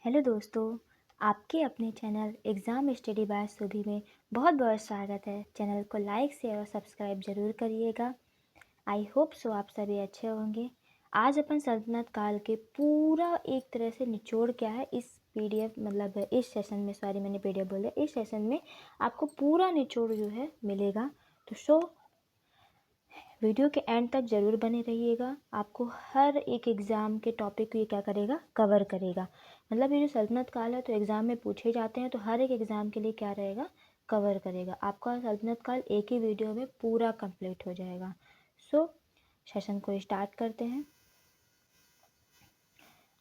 Hello दोस्तों, आपके अपने चैनल एग्ज़ाम स्टडी बाय सुभी में बहुत बहुत स्वागत है। चैनल को लाइक शेयर और सब्सक्राइब ज़रूर करिएगा। आई होप सो आप सभी अच्छे होंगे। आज अपन सल्तनत काल के पूरा एक तरह से निचोड़ क्या है इस पीडीएफ मतलब इस सेशन में, सॉरी मैंने पीडीएफ बोला, इस सेशन में आपको पूरा निचोड़ जो है मिलेगा। तो वीडियो के एंड तक ज़रूर बने रहिएगा। आपको हर एक एग्ज़ाम के टॉपिक को ये क्या करेगा, कवर करेगा। मतलब ये जो सल्तनत काल है तो एग्ज़ाम में पूछे जाते हैं, तो हर एक एग्ज़ाम के लिए क्या रहेगा, कवर करेगा। आपका सल्तनत काल एक ही वीडियो में पूरा कंप्लीट हो जाएगा। सेशन को स्टार्ट करते हैं।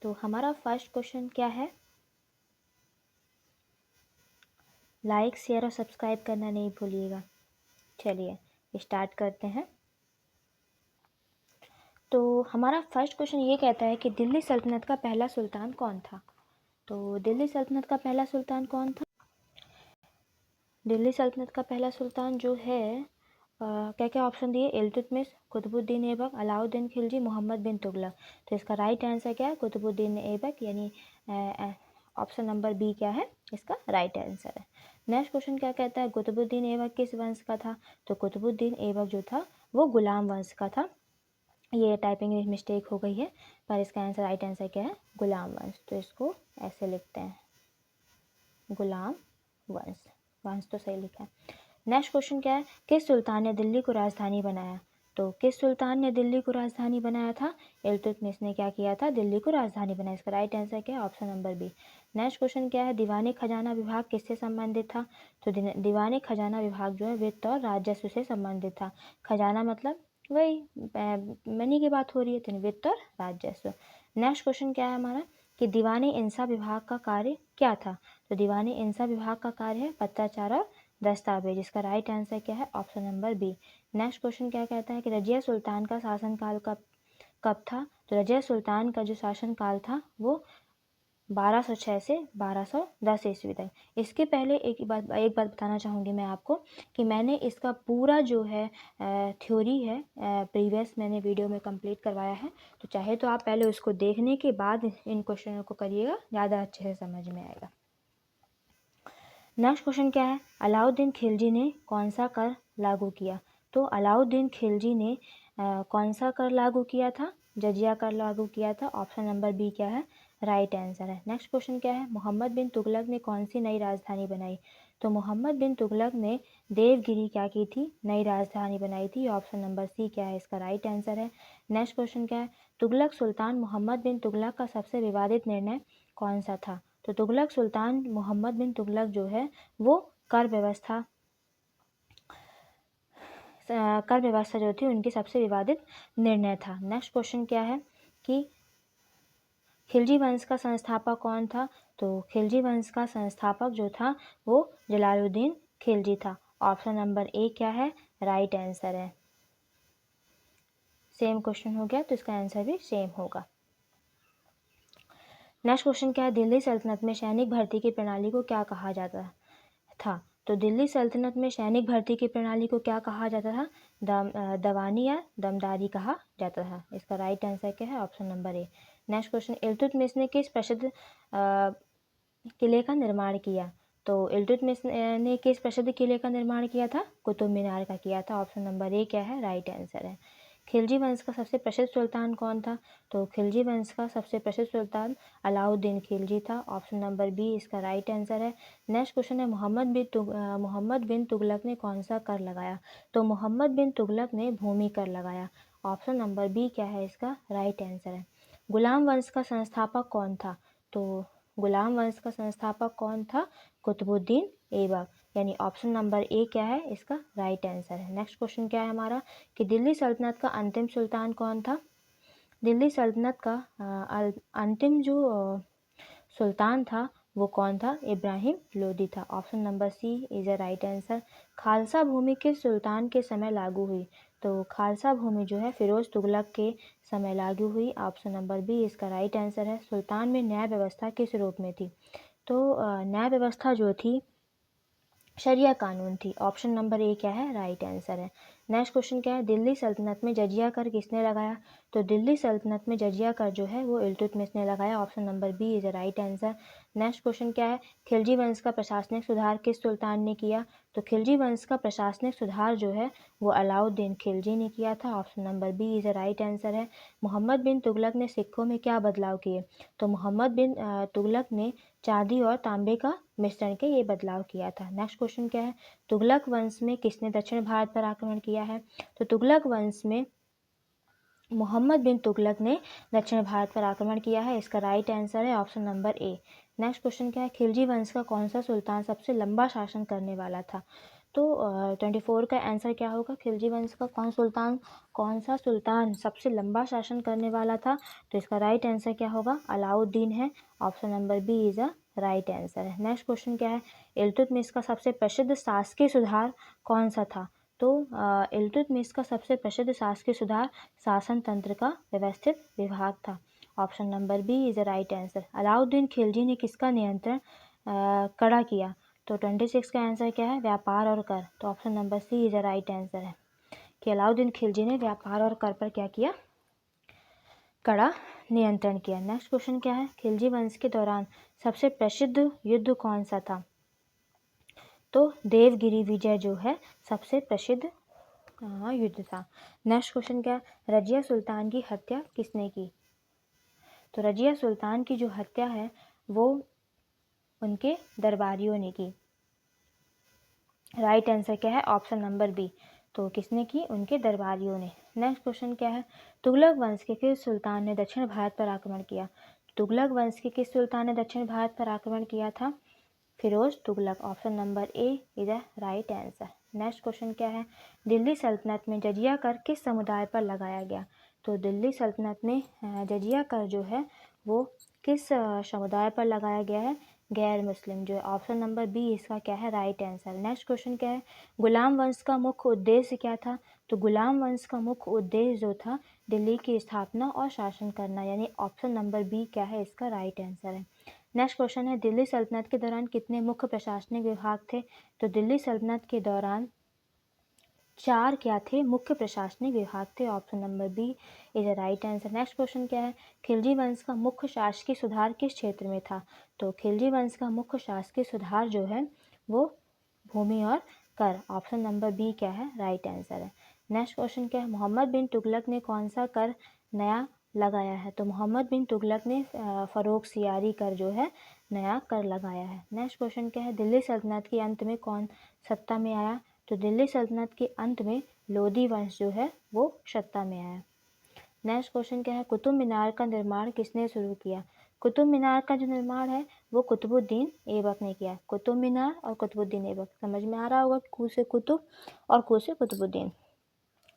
तो हमारा फर्स्ट क्वेश्चन क्या है, लाइक शेयर और सब्सक्राइब करना नहीं भूलिएगा। चलिए स्टार्ट करते हैं। तो हमारा फर्स्ट क्वेश्चन ये कहता है कि दिल्ली सल्तनत का पहला सुल्तान कौन था। तो दिल्ली सल्तनत का पहला सुल्तान कौन था? दिल्ली सल्तनत का पहला सुल्तान जो है क्या क्या ऑप्शन दिए, इल्तुतमिश, कुतुबुद्दीन ऐबक, अलाउद्दीन खिलजी, मोहम्मद बिन तुगलक। तो इसका राइट आंसर क्या है, कुतुबुद्दीन ऐबक, यानी ऑप्शन नंबर बी क्या है इसका राइट आंसर है। नेक्स्ट क्वेश्चन क्या कहता है, कुतुबुद्दीन ऐबक किस वंश का था। तो कुतुबुद्दीन ऐबक जो था वो गुलाम वंश का था। ये टाइपिंग में मिस्टेक हो गई है, पर इसका आंसर राइट आंसर क्या है, गुलाम वंश। तो इसको ऐसे लिखते हैं, गुलाम वंश। वंश तो सही लिखा है। नेक्स्ट क्वेश्चन क्या है, किस सुल्तान ने दिल्ली को राजधानी बनाया। तो किस सुल्तान ने दिल्ली को राजधानी बनाया था, इल्तुतमिश ने क्या किया था, दिल्ली को राजधानी बनाया। इसका राइट आंसर क्या है, option number B. Next question क्या है, दीवानी खजाना विभाग किससे संबंधित था। तो दीवानी खजाना विभाग जो है वित्त और राजस्व से संबंधित था। खजाना मतलब वही मनी की बात हो रही है, तो वित्त और राजस्व। नेक्स्ट क्वेश्चन क्या है हमारा, कि दीवानी इंसाफ विभाग का कार्य क्या था। तो दीवानी इंसाफ विभाग का कार्य है पत्राचार और दस्तावेज। इसका राइट आंसर क्या है, option number B. Next question क्या कहता है, कि रजिया सुल्तान का शासनकाल कब था। तो रजिया सुल्तान का जो शासनकाल था वो 1206 से 1210 ईस्वी तक। इसके पहले एक बात बताना चाहूँगी मैं आपको, कि मैंने इसका पूरा जो है थ्योरी है प्रीवियस मैंने वीडियो में कंप्लीट करवाया है। तो चाहे तो आप पहले उसको देखने के बाद इन क्वेश्चनों को करिएगा, ज़्यादा अच्छे से समझ में आएगा। नेक्स्ट क्वेश्चन क्या है, अलाउद्दीन खिलजी ने कौन सा कर लागू किया। तो अलाउद्दीन खिलजी ने कौन सा कर लागू किया था, जजिया कर लागू किया था। ऑप्शन नंबर बी क्या है, राइट आंसर है। नेक्स्ट क्वेश्चन क्या है, मोहम्मद बिन तुगलक ने कौन सी नई राजधानी बनाई। तो मोहम्मद बिन तुगलक ने देवगिरी क्या की थी, नई राजधानी बनाई थी। ऑप्शन नंबर सी क्या है इसका राइट आंसर है। नेक्स्ट क्वेश्चन क्या है, तुगलक सुल्तान मोहम्मद बिन तुगलक का सबसे विवादित निर्णय कौन सा था। तो तुगलक सुल्तान मोहम्मद बिन तुगलक जो है वो कर व्यवस्था जो थी उनकी सबसे विवादित निर्णय था। नेक्स्ट क्वेश्चन क्या है, कि खिलजी वंश का संस्थापक कौन था। तो खिलजी वंश का संस्थापक जो था वो जलालुद्दीन खिलजी था। ऑप्शन नंबर ए क्या है, राइट आंसर है। सेम क्वेश्चन हो गया, तो इसका आंसर भी सेम होगा। नेक्स्ट क्वेश्चन क्या है, दिल्ली सल्तनत में सैनिक भर्ती की प्रणाली को क्या कहा जाता था। तो दिल्ली सल्तनत में सैनिक भर्ती की प्रणाली को क्या कहा जाता था, दवानी या दमदारी कहा जाता था। इसका राइट आंसर क्या है, ऑप्शन नंबर ए। नेक्स्ट क्वेश्चन, इल्तुतमिश ने किस प्रसिद्ध किले का निर्माण किया। तो इल्तुतमिश ने किस प्रसिद्ध किले का निर्माण किया था, कुतुब मीनार का किया था। ऑप्शन नंबर ए क्या है, राइट आंसर है। खिलजी वंश का सबसे प्रसिद्ध सुल्तान कौन था। तो खिलजी वंश का सबसे प्रसिद्ध सुल्तान अलाउद्दीन खिलजी था। ऑप्शन नंबर बी इसका राइट आंसर है। नेक्स्ट क्वेश्चन है, मोहम्मद बिन तुगलक ने कौन सा कर लगाया। तो मोहम्मद बिन तुगलक ने भूमि कर लगाया। ऑप्शन नंबर बी क्या है इसका राइट आंसर है। गुलाम वंश का संस्थापक कौन था। तो गुलाम वंश का संस्थापक कौन था, कुतुबुद्दीन ऐबक, यानी ऑप्शन नंबर ए क्या है इसका राइट आंसर है। नेक्स्ट क्वेश्चन क्या है हमारा, कि दिल्ली सल्तनत का अंतिम सुल्तान कौन था। दिल्ली सल्तनत का अंतिम जो सुल्तान था वो कौन था, इब्राहिम लोदी था। Option number C is a right answer. खालसा भूमि किस सुल्तान के समय लागू हुई। तो खालसा भूमि जो है फिरोज तुगलक के समय लागू हुई। ऑप्शन नंबर बी इसका राइट आंसर है। सुल्तान में न्याय व्यवस्था किस रूप में थी। तो न्याय व्यवस्था जो थी शरिया कानून थी। ऑप्शन नंबर ए क्या है राइट आंसर है। नेक्स्ट क्वेश्चन क्या है, दिल्ली सल्तनत में जजिया कर किसने लगाया? तो दिल्ली सल्तनत में जजिया कर जो है वो इल्तुतमिश ने लगाया। Option number B is a right answer. Next question क्या है, खिलजी वंश का प्रशासनिक सुधार किस सुल्तान ने किया? तो खिलजी वंश का प्रशासनिक सुधार जो है वो अलाउद्दीन खिलजी ने किया था। Option number B is a right answer है। मोहम्मद बिन तुगलक ने सिक्कों में क्या बदलाव किए? तो मोहम्मद बिन तुगलक ने चांदी और तांबे का मिश्रण के ये बदलाव किया था। नेक्स्ट क्वेश्चन क्या है, तुगलक वंश में किसने दक्षिण भारत पर आक्रमण किया है? तो तुगलक वंश में मोहम्मद बिन तुगलक ने दक्षिण भारत पर आक्रमण किया है। इसका राइट आंसर है ऑप्शन नंबर ए। नेक्स्ट क्वेश्चन क्या है, खिलजी वंश का कौन सा सुल्तान सबसे लंबा शासन करने वाला था? तो 24 का आंसर क्या होगा, खिलजी वंश का कौन सा सुल्तान सबसे लंबा शासन करने वाला था? तो इसका राइट आंसर क्या होगा, अलाउद्दीन है। Option number B is a right answer है। नेक्स्ट क्वेश्चन क्या है, इल्तुतमिश का सबसे प्रसिद्ध शासकीय सुधार कौन सा था? तो इल्तुतमिश का सबसे प्रसिद्ध शासकीय सुधार शासन तंत्र का व्यवस्थित विभाग था। Option number B is a right answer. Alauddin Khilji ने किसका नियंत्रण कड़ा किया? तो 26 का आंसर क्या है, व्यापार और कर। तो option number C is a right answer है कि अलाउद्दीन खिलजी ने व्यापार और कर पर क्या किया, कड़ा नियंत्रण किया। नेक्स्ट क्वेश्चन क्या है, खिलजी वंश के दौरान सबसे प्रसिद्ध युद्ध कौन सा था? तो देवगिरी विजय जो है सबसे प्रसिद्ध युद्ध था। नेक्स्ट क्वेश्चन क्या, रजिया सुल्तान की हत्या किसने की? तो रजिया सुल्तान की जो हत्या है वो उनके दरबारियों ने की। राइट आंसर क्या है, ऑप्शन नंबर बी। तो किसने की, उनके दरबारियों ने। नेक्स्ट क्वेश्चन क्या है, तुगलक वंश के किस सुल्तान ने दक्षिण भारत पर आक्रमण किया? तुगलक वंश के किस सुल्तान ने दक्षिण भारत पर आक्रमण किया था? Firoz Tughlaq. Option number A is the right answer. Next question क्या है, दिल्ली सल्तनत में जजिया कर किस समुदाय पर लगाया गया? तो दिल्ली सल्तनत में जजिया कर जो है वो किस समुदाय पर लगाया गया है? गैर मुस्लिम जो है। ऑप्शन नंबर बी इसका क्या है, राइट आंसर। नेक्स्ट क्वेश्चन क्या है, गुलाम वंश का मुख्य उद्देश्य क्या था? तो गुलाम वंश का मुख्य उद्देश्य जो था दिल्ली की स्थापना और शासन करना, यानी ऑप्शन नंबर बी क्या है, इसका राइट आंसर है। नेक्स्ट क्वेश्चन है, दिल्ली सल्तनत के दौरान कितने मुख्य प्रशासनिक विभाग थे? तो दिल्ली सल्तनत के दौरान 4 क्या थे, मुख्य प्रशासनिक विभाग थे। Option number B is a right answer. Next question क्या है, खिलजी वंश का मुख्य शासकीय सुधार किस क्षेत्र में था? तो खिलजी वंश का मुख्य शासकीय सुधार जो है वो भूमि और कर। ऑप्शन नंबर बी क्या है, राइट आंसर है। नेक्स्ट क्वेश्चन क्या है, मोहम्मद बिन तुगलक ने कौन सा कर नया लगाया है? तो मोहम्मद बिन तुगलक ने फरोख सियारी कर जो है नया कर लगाया है। नेक्स्ट क्वेश्चन क्या है, दिल्ली सल्तनत के अंत में कौन सत्ता में आया? तो दिल्ली सल्तनत के अंत में लोधी वंश जो है वो सत्ता में आया। नेक्स्ट क्वेश्चन क्या है, कुतुब मीनार का निर्माण किसने शुरू किया? कुतुब मीनार का जो निर्माण है वो कुतुबुद्दीन ऐबक ने किया। कुतुब मीनार और कुतुबुद्दीन ऐबक, समझ में आ रहा होगा, कु से कुतुब और कु से कुतुबुद्दीन।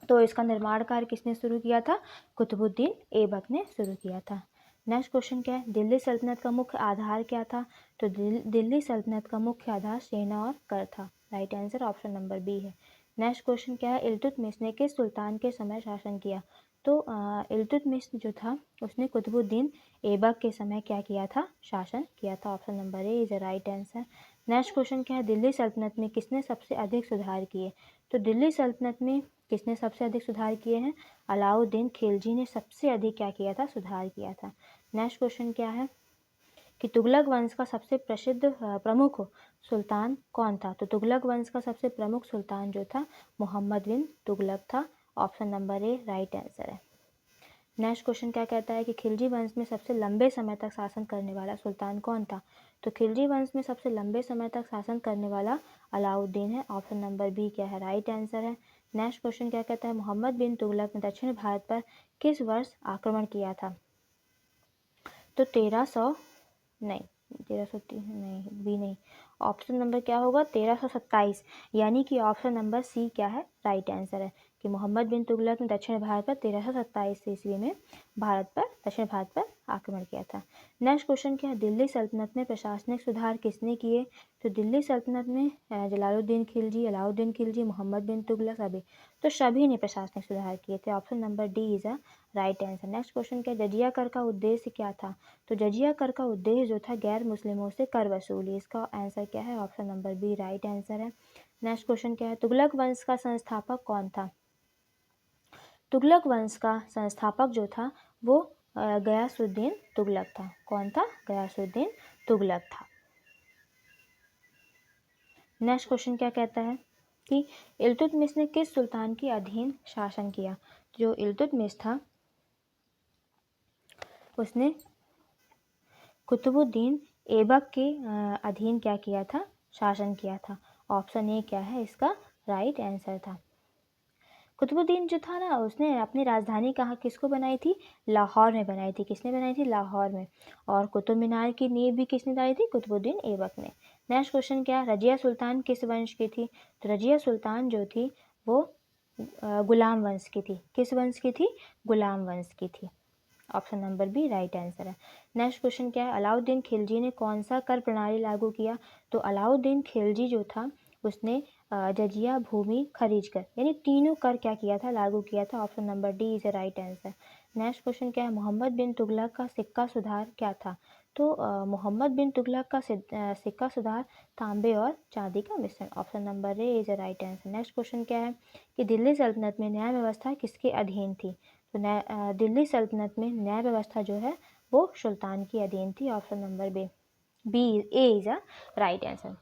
तो इसका निर्माण कार्य किसने शुरू किया था? कुतुबुद्दीन ऐबक ने शुरू किया था। नेक्स्ट क्वेश्चन क्या है, दिल्ली सल्तनत का मुख्य आधार क्या था? तो दिल्ली सल्तनत का मुख्य आधार सेना और कर था। Right answer option number B है। नेक्स्ट क्वेश्चन क्या है, इल्तुतमिश ने किस सुल्तान के समय शासन किया? तो इल्तुतमिश जो था उसने कुतुबुद्दीन ऐबक के समय क्या किया था, शासन किया था। Option number A is a right answer. Next question क्या है, दिल्ली सल्तनत में किसने सबसे अधिक सुधार किए? तो दिल्ली सल्तनत में किसने सबसे अधिक सुधार किए हैं? अलाउद्दीन खिलजी ने सबसे अधिक क्या किया था, सुधार किया था। नेक्स्ट क्वेश्चन क्या है कि तुगलक वंश का सबसे प्रसिद्ध प्रमुख सुल्तान कौन था? तो तुगलक वंश का सबसे प्रमुख सुल्तान जो था मोहम्मद बिन तुगलक था। ऑप्शन नंबर ए राइट आंसर है। नेक्स्ट क्वेश्चन क्या कहता है कि खिलजी वंश में सबसे लंबे समय तक शासन करने वाला सुल्तान कौन था? तो खिलजी वंश में सबसे लंबे समय तक शासन करने वाला अलाउद्दीन है। ऑप्शन नंबर बी क्या है, राइट आंसर है। नेक्स्ट क्वेश्चन क्या कहता है, मोहम्मद बिन तुगलक ने दक्षिण भारत पर किस वर्ष आक्रमण किया था? तो 1300 नहीं, 1303 नहीं, बी नहीं, ऑप्शन नंबर क्या होगा, 1327, यानी कि ऑप्शन नंबर सी क्या है, राइट आंसर है कि मोहम्मद बिन तुगलक ने दक्षिण भारत पर 1327 ईस्वी में दक्षिण भारत पर आक्रमण किया था। नेक्स्ट क्वेश्चन क्या है, दिल्ली सल्तनत में प्रशासनिक सुधार किसने किए? तो दिल्ली सल्तनत में जलालुद्दीन खिलजी, अलाउद्दीन खिलजी, मोहम्मद बिन तुगलक, सभी ने प्रशासनिक सुधार किए थे। Option number D is a right answer. Next question क्या, जजिया कर का उद्देश्य क्या था? तो जजिया कर का उद्देश्य जो था गैर मुस्लिमों से कर वसूली। इसका आंसर क्या है, option number B right answer है। नेक्स्ट क्वेश्चन क्या है, तुगलक वंश का संस्थापक कौन था? तुगलक वंश का संस्थापक जो था वो गयासुद्दीन तुगलक था। कौन था? गयासुद्दीन तुगलक था। नेक्स्ट क्वेश्चन क्या कहता है कि इल्तुतमिश ने किस सुल्तान के अधीन शासन किया? जो इल्तुतमिश था उसने कुतुबुद्दीन ऐबक के अधीन क्या किया था? शासन किया था। ऑप्शन ए क्या है इसका राइट आंसर था। कुतुबुद्दीन जो था ना उसने अपनी राजधानी कहाँ किसको बनाई थी? लाहौर में बनाई थी। किसने बनाई थी? लाहौर में। और कुतुब मीनार की नींव भी किसने डाली थी? कुतुबुद्दीन ऐबक ने। नेक्स्ट क्वेश्चन क्या? रजिया सुल्तान किस वंश की थी? तो रजिया सुल्तान जो थी वो गुलाम वंश की थी। किस वंश की थी? गुलाम वंश की थी। Option number B right answer है। नेक्स्ट क्वेश्चन क्या है? अलाउद्दीन खिलजी ने कौन सा कर प्रणाली लागू किया? तो अलाउद्दीन खिलजी जो था उसने जजिया भूमि खरीज कर यानी तीनों कर क्या किया था? लागू किया था। Option number D is a right answer. Next question क्या है? मोहम्मद बिन तुगलक का सिक्का सुधार क्या था? तो मोहम्मद बिन तुगलक का सिक्का सुधार तांबे और चांदी का मिश्रण। Option number A is a right answer. Next question क्या है कि दिल्ली सल्तनत में न्याय व्यवस्था किसके अधीन थी? तो दिल्ली सल्तनत में न्याय व्यवस्था जो है वो सुल्तान की अधीन थी। Option number B A is a right answer.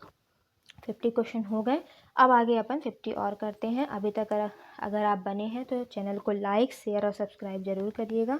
50 question हो गए। अब आगे अपन 50 और करते हैं। अभी तक अगर आप बने हैं तो चैनल को लाइक शेयर और सब्सक्राइब जरूर करिएगा।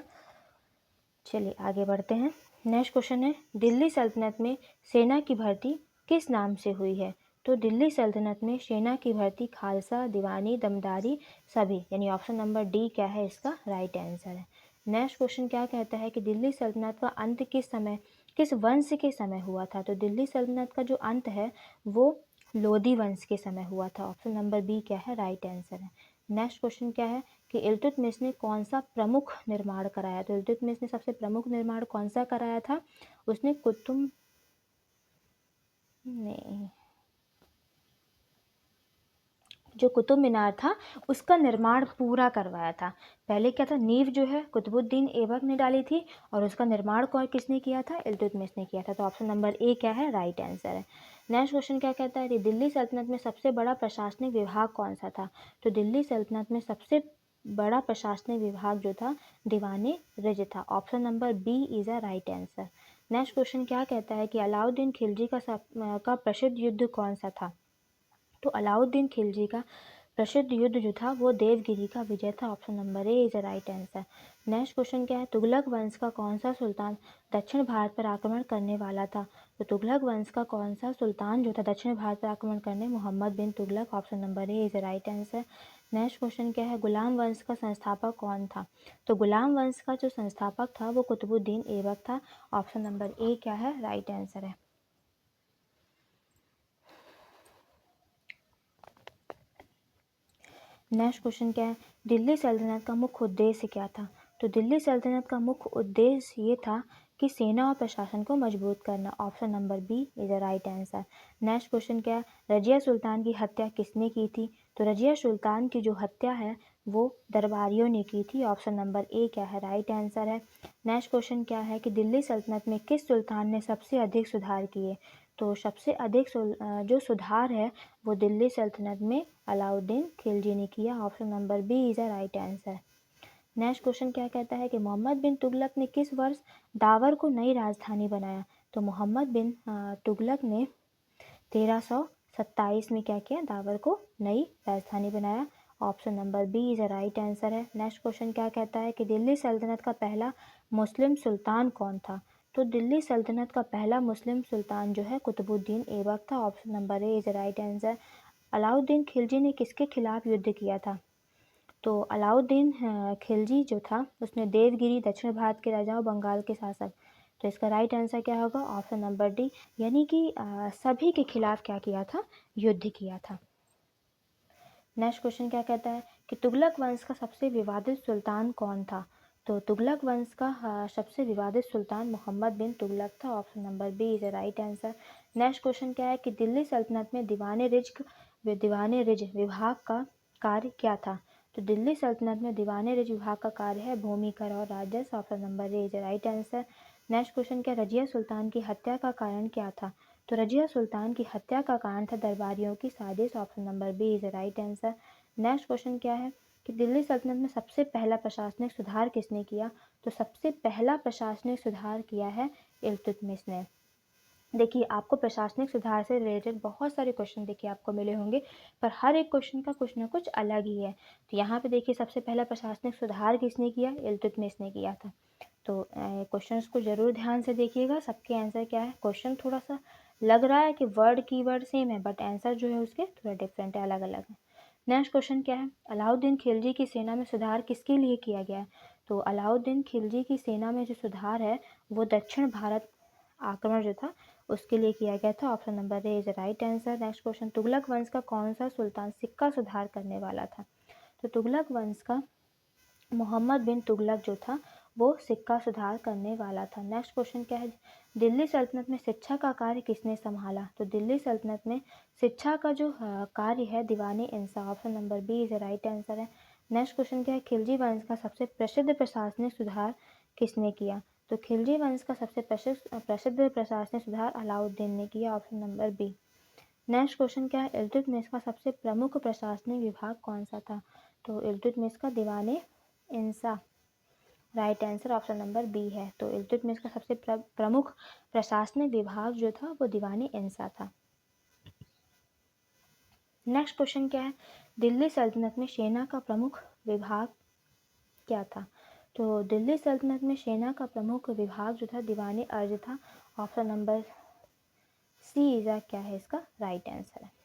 चलिए आगे बढ़ते हैं। नेक्स्ट क्वेश्चन है दिल्ली सल्तनत में सेना की भर्ती किस नाम से हुई है? तो दिल्ली सल्तनत में सेना की भर्ती खालसा, दीवानी, दमदारी सभी यानी ऑप्शन नंबर डी क्या है इसका राइट आंसर है। नेक्स्ट क्वेश्चन क्या कहता है कि दिल्ली सल्तनत का अंत किस वंश के समय हुआ था? तो दिल्ली सल्तनत का जो अंत है वो लोधी वंश के समय हुआ था। ऑप्शन नंबर बी क्या है राइट आंसर है। नेक्स्ट क्वेश्चन क्या है कि इल्तुतमिश ने कौन सा प्रमुख निर्माण कराया? तो इल्तुतमिश ने सबसे प्रमुख निर्माण कौन सा कराया था? उसने जो कुतुब मीनार था उसका निर्माण पूरा करवाया था। पहले क्या था? नींव जो है कुतुबुद्दीन ऐबक ने डाली थी और उसका निर्माण किसने किया था? इल्तुतमिश ने किया था। तो ऑप्शन नंबर ए क्या है राइट आंसर है। नेक्स्ट क्वेश्चन क्या कहता है कि दिल्ली सल्तनत में सबसे बड़ा प्रशासनिक विभाग कौन सा था? तो दिल्ली सल्तनत में सबसे बड़ा प्रशासनिक विभाग जो था दीवाने रिज था। Option number B is a right answer. Next question क्या कहता है कि अलाउद्दीन खिलजी का प्रसिद्ध युद्ध कौन सा था? तो अलाउद्दीन खिलजी का प्रसिद्ध युद्ध जो था वो देवगिरी का विजय था। Option number A is a right answer. Next question क्या है? तुगलक वंश का कौन सा सुल्तान दक्षिण भारत पर आक्रमण करने वाला था? तो तुगलक वंश का कौन सा सुल्तान जो था दक्षिण भारत पर आक्रमण करने? Mohammad bin Tughlaq. Option number A is a right answer. Next question क्या है? गुलाम वंश का संस्थापक कौन था? तो गुलाम वंश का जो संस्थापक था वो कुतुबुद्दीन ऐबक था। ऑप्शन नंबर ए क्या है राइट आंसर है। नेक्स्ट क्वेश्चन क्या है? दिल्ली सल्तनत का मुख्य उद्देश्य क्या था? तो दिल्ली सल्तनत का मुख्य उद्देश्य ये था कि सेना और प्रशासन को मजबूत करना। Option number B is a right answer. Next question क्या है? रजिया सुल्तान की हत्या किसने की थी? तो रजिया सुल्तान की जो हत्या है वो दरबारियों ने की थी। ऑप्शन नंबर ए क्या है राइट आंसर है। नेक्स्ट क्वेश्चन क्या है कि दिल्ली सल्तनत में किस सुल्तान ने सबसे अधिक सुधार किए? तो सबसे अधिक जो सुधार है वो दिल्ली सल्तनत में अलाउद्दीन खिलजी ने किया। Option number B is a right answer. Next question क्या कहता है कि मोहम्मद बिन तुगलक ने किस वर्ष दावर को नई राजधानी बनाया? तो मोहम्मद बिन तुगलक ने 1327 में क्या किया? दावर को नई राजधानी बनाया। Option number B is a right answer है। नेक्स्ट क्वेश्चन क्या कहता है कि दिल्ली सल्तनत का पहला मुस्लिम सुल्तान कौन था? तो दिल्ली सल्तनत का पहला मुस्लिम सुल्तान जो है कुतुबुद्दीन ऐबक था। Option number A is a right answer. Alauddin Khilji ने किसके खिलाफ युद्ध किया था? तो अलाउद्दीन खिलजी जो था उसने देवगिरी, दक्षिण भारत के राजाओं, बंगाल के शासक। तो इसका राइट आंसर क्या होगा? ऑप्शन नंबर डी यानी कि सभी के खिलाफ क्या किया था? युद्ध किया था। नेक्स्ट क्वेश्चन क्या कहता है कि तुगलक वंश का सबसे विवादित सुल्तान कौन था? तो तुगलक वंश का सबसे विवादित सुल्तान मोहम्मद बिन तुगलक था। Option number B is a right answer. Next question क्या है कि दिल्ली सल्तनत में दीवाने रिज विभाग का कार्य क्या था? तो दिल्ली सल्तनत में दीवाने रिज विभाग का कार्य है भूमि कर और राजस्व। Option number A is a right answer. Next question क्या? रजिया सुल्तान की हत्या का कारण क्या था? तो रजिया सुल्तान की हत्या का कारण था दरबारियों की साजिश। Option number B is the right answer. Next question क्या है कि दिल्ली सल्तनत में सबसे पहला प्रशासनिक सुधार किसने किया, तो सबसे पहला प्रशासनिक सुधार किया है इल्तुतमिश ने। देखिए आपको प्रशासनिक सुधार से रिलेटेड बहुत सारे क्वेश्चन देखिए आपको मिले होंगे, पर हर एक क्वेश्चन का कुछ ना कुछ अलग ही है। तो यहाँ पे देखिए सबसे पहला प्रशासनिक सुधार किसने किया, इल्तुतमिश ने किया था। तो क्वेश्चंस को ज़रूर ध्यान से देखिएगा, सबके आंसर क्या है। क्वेश्चन थोड़ा सा लग रहा है कि वर्ड की वर्ड सेम है, बट आंसर जो है उसके थोड़ा डिफरेंट है, अलग अलग है। नेक्स्ट क्वेश्चन क्या है, अलाउद्दीन खिलजी की सेना में सुधार किसके लिए किया गया है, तो अलाउद्दीन खिलजी की सेना में जो सुधार है वो दक्षिण भारत आक्रमण जो था उसके लिए किया गया था। Option number A is right answer. Next question, Tughlaq वंश का कौन सा सुल्तान सिक्का सुधार करने वाला था, तो तुगलक वंश का मोहम्मद बिन तुगलक जो था वो सिक्का सुधार करने वाला था। नेक्स्ट क्वेश्चन क्या है, दिल्ली सल्तनत में शिक्षा का कार्य किसने संभाला, तो दिल्ली सल्तनत में शिक्षा का जो कार्य है दीवाने इंसाफ। Option number B is right answer है। नेक्स्ट क्वेश्चन क्या है, खिलजी वंश का सबसे प्रसिद्ध प्रशासनिक सुधार किसने किया, तो खिलजी वंश का सबसे प्रसिद्ध प्रशासनिक सुधार अलाउद्दीन ने किया। Option number B. Next question क्या है, इल्तुतमिश का सबसे प्रमुख प्रशासनिक विभाग कौन सा था, तो इल्तुतमिश का दीवाने इंसाफ right answer option number B है। तो इल्तुतमिश का सबसे प्रमुख प्रशासनिक विभाग जो था वो दीवाने इंसा था। नेक्स्ट क्वेश्चन क्या है, दिल्ली सल्तनत में सेना का प्रमुख विभाग क्या था, तो दिल्ली सल्तनत में सेना का प्रमुख विभाग जो था दीवाने अर्ज था। ऑप्शन नंबर सी इज क्या है इसका राइट आंसर है।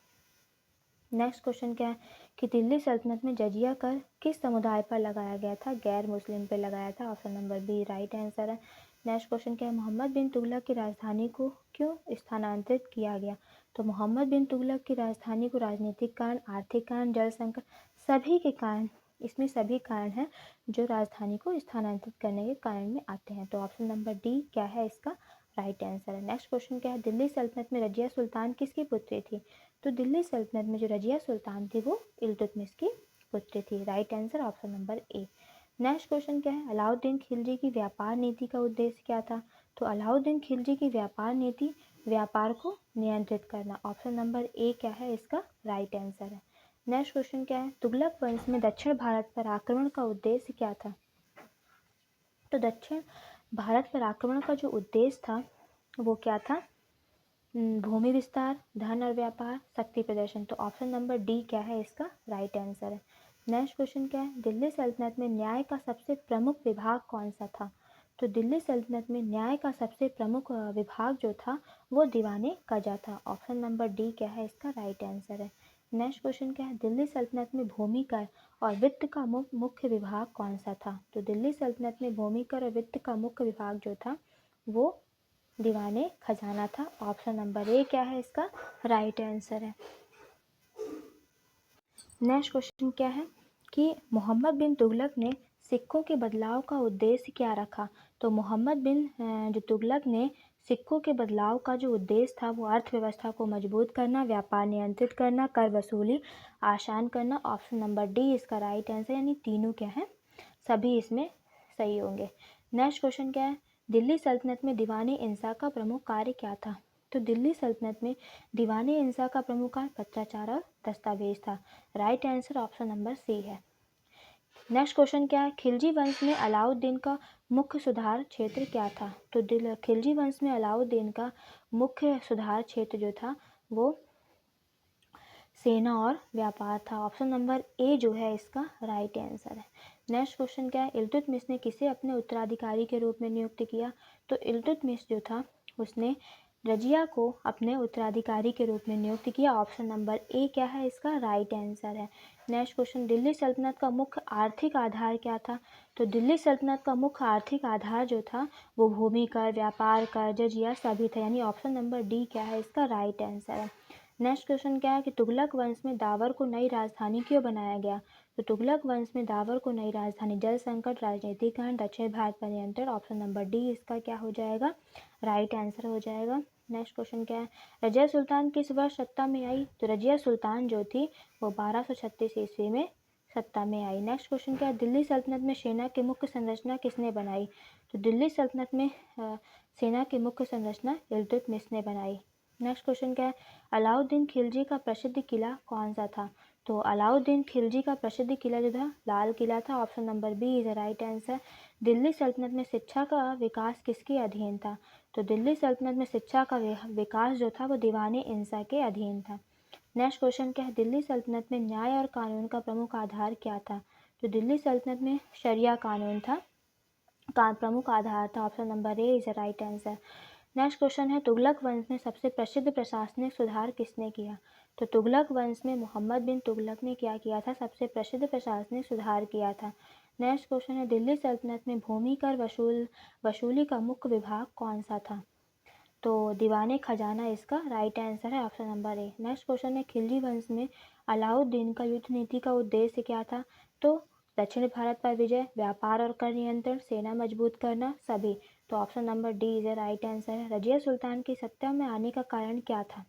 नेक्स्ट क्वेश्चन क्या है कि दिल्ली सल्तनत में जजिया कर किस समुदाय पर लगाया गया था, गैर मुस्लिम पर लगाया था। Option number B right answer है। नेक्स्ट क्वेश्चन क्या है, मोहम्मद बिन तुगलक की राजधानी को क्यों स्थानांतरित किया गया, तो मोहम्मद बिन तुगलक की राजधानी को राजनीतिक कारण, आर्थिक कारण, जल संकट, सभी के कारण, इसमें सभी कारण हैं जो राजधानी को स्थानांतरित करने के कारण में आते हैं। तो ऑप्शन नंबर डी क्या है इसका राइट आंसर है। नेक्स्ट क्वेश्चन क्या है, दिल्ली सल्तनत में रजिया सुल्तान किसकी पुत्री थी, तो दिल्ली सल्तनत में जो रजिया सुल्तान थी वो इल्तुतमिश की पुत्री थी। राइट आंसर ऑप्शन नंबर ए। नेक्स्ट क्वेश्चन क्या है, अलाउद्दीन खिलजी की व्यापार नीति का उद्देश्य क्या था, तो अलाउद्दीन खिलजी की व्यापार नीति व्यापार को नियंत्रित करना। ऑप्शन नंबर ए क्या है इसका राइट आंसर है। नेक्स्ट क्वेश्चन क्या है, तुगलक वंश में दक्षिण भारत पर आक्रमण का उद्देश्य क्या था, तो दक्षिण भारत पर आक्रमण का जो उद्देश्य था वो क्या था, भूमि विस्तार, धन और व्यापार, शक्ति प्रदर्शन। तो ऑप्शन नंबर डी क्या है इसका राइट आंसर है। नेक्स्ट क्वेश्चन क्या है, दिल्ली सल्तनत में न्याय का सबसे प्रमुख विभाग कौन सा था, तो दिल्ली सल्तनत में न्याय का सबसे प्रमुख विभाग जो था वो दीवाने कजा था। ऑप्शन नंबर डी क्या है इसका राइट आंसर है। नेक्स्ट क्वेश्चन क्या है, दिल्ली सल्तनत में भूमि कर और वित्त का मुख्य विभाग कौन सा था, तो दिल्ली सल्तनत में भूमि कर और वित्त का मुख्य विभाग जो था वो दीवाने खजाना था। ऑप्शन नंबर ए क्या है इसका राइट आंसर है। नेक्स्ट क्वेश्चन क्या है कि मोहम्मद बिन तुगलक ने सिक्कों के बदलाव का उद्देश्य क्या रखा, तो मोहम्मद बिन जो तुगलक ने सिक्कों के बदलाव का जो उद्देश्य था वो अर्थव्यवस्था को मजबूत करना, व्यापार नियंत्रित करना, कर वसूली आसान करना। ऑप्शन नंबर डी इसका राइट आंसर, यानी तीनों क्या है सभी इसमें सही होंगे। नेक्स्ट क्वेश्चन क्या है, दिल्ली सल्तनत में दीवाने इंसा का प्रमुख कार्य क्या था, तो दिल्ली सल्तनत में दीवाने इंसा का प्रमुख कार्य पत्राचार और दस्तावेज था। Right answer option number C है। नेक्स्ट क्वेश्चन क्या है, खिलजी वंश में अलाउद्दीन का मुख्य सुधार क्षेत्र क्या था, तो खिलजी वंश में अलाउद्दीन का मुख्य सुधार क्षेत्र जो था वो सेना और व्यापार था। ऑप्शन नंबर ए जो है इसका राइट आंसर है। नेक्स्ट क्वेश्चन क्या है, इल्तुतमिश ने किसे अपने उत्तराधिकारी के रूप में नियुक्त किया, तो इल्तुतमिश जो था उसने रजिया को अपने उत्तराधिकारी के रूप में नियुक्त किया। ऑप्शन नंबर ए क्या है इसका राइट आंसर है। नेक्स्ट क्वेश्चन, दिल्ली सल्तनत का मुख्य आर्थिक आधार क्या था, तो दिल्ली सल्तनत का मुख्य आर्थिक आधार जो था वो भूमि कर, व्यापार कर, जजिया सभी था, यानी ऑप्शन नंबर डी क्या है इसका राइट आंसर है। नेक्स्ट क्वेश्चन क्या है कि तुगलक वंश में दावर को नई राजधानी क्यों बनाया गया, तो तुगलक वंश में दावर को नई राजधानी, जल संकट, राजनीतिक कारण, दक्षिण भारत पर नियंत्रण। ऑप्शन नंबर डी इसका क्या हो जाएगा राइट आंसर हो जाएगा। नेक्स्ट क्वेश्चन क्या है, रजिया सुल्तान किस वर्ष सत्ता में आई, तो रजिया सुल्तान जो थी वो 1236 ईस्वी में सत्ता में आई। नेक्स्ट क्वेश्चन क्या है, दिल्ली सल्तनत में सेना की मुख्य संरचना किसने बनाई, तो दिल्ली सल्तनत में सेना की मुख्य संरचना इल्तुतमिश ने बनाई। नेक्स्ट क्वेश्चन क्या है, अलाउद्दीन खिलजी का प्रसिद्ध किला कौन सा था, तो अलाउद्दीन खिलजी का प्रसिद्ध किला जो था लाल किला था। Option number B is the right answer. Delhi सल्तनत में शिक्षा का विकास किसके अधीन था? तो दिल्ली सल्तनत में शिक्षा का विकास जो था वो दीवाने इंसा के अधीन था। नेक्स्ट क्वेश्चन क्या है? दिल्ली सल्तनत में न्याय और कानून का प्रमुख आधार क्या था? तो दिल्ली सल्तनत में शरिया कानून था का प्रमुख आधार था। Option number A is the right answer. Next question है तुगलक वंश में सबसे प्रसिद्ध प्रशासनिक सुधार किसने किया? तो तुगलक वंश में मोहम्मद बिन तुगलक ने क्या किया था? सबसे प्रसिद्ध प्रशासनिक सुधार किया था। नेक्स्ट क्वेश्चन है दिल्ली सल्तनत में भूमि कर वसूली का मुख्य विभाग कौन सा था? तो दीवाने खजाना इसका राइट आंसर है। ऑप्शन नंबर ए। नेक्स्ट क्वेश्चन है खिलजी वंश में अलाउद्दीन का युद्ध नीति का उद्देश्य क्या था? तो दक्षिण भारत पर विजय, व्यापार और कर नियंत्रण, सेना मजबूत करना, सभी। तो option number D is the right answer है। रजिया सुल्तान की सत्ता में आने का कारण क्या था?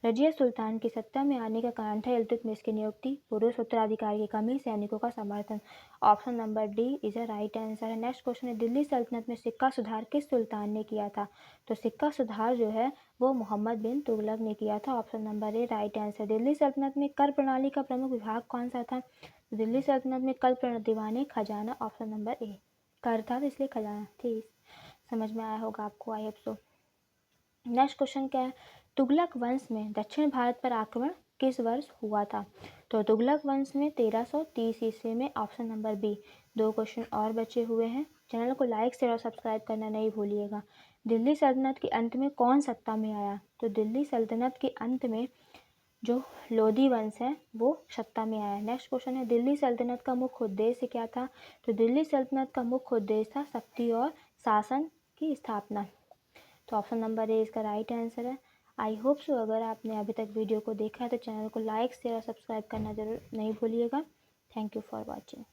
रजिया सुल्तान की सत्ता में आने का कारण था इल्तुतमिश की नियुक्ति, पुरुष उत्तराधिकारी की कमी, सैनिकों का समर्थन। Option number D is a right answer है। नेक्स्ट क्वेश्चन है दिल्ली सल्तनत में सिक्का सुधार किस सुल्तान ने किया था? तो सिक्का सुधार जो है वो मोहम्मद बिन तुगलक ने किया था। ऑप्शन नंबर ए राइट आंसर। दिल्ली सल्तनत में कर प्रणाली का प्रमुख विभाग कौन सा था? दिल्ली सल्तनत में कर दीवाने खजाना। ऑप्शन नंबर ए। कर था तो इसलिए खजाना। ठीक, समझ में आया होगा आपको, I hope so. Next question क्या है? तुगलक वंश में दक्षिण भारत पर आक्रमण किस वर्ष हुआ था? तो तुगलक वंश में 1330 ईस्वी में। Option number B. 2 क्वेश्चन और बचे हुए हैं। चैनल को लाइक शेयर और सब्सक्राइब करना नहीं भूलिएगा। दिल्ली सल्तनत के अंत में कौन सत्ता में आया? तो दिल्ली सल्तनत के अंत में जो लोधी वंश है वो सत्ता में आया। नेक्स्ट क्वेश्चन है दिल्ली सल्तनत का मुख्य उद्देश्य क्या था? तो दिल्ली सल्तनत का मुख्य उद्देश्य था शक्ति और शासन की स्थापना। तो ऑप्शन नंबर ए इसका राइट आंसर है। आई होप सो अगर आपने अभी तक वीडियो को देखा है तो चैनल को लाइक शेयर और सब्सक्राइब करना जरूर नहीं भूलिएगा। Thank you for watching.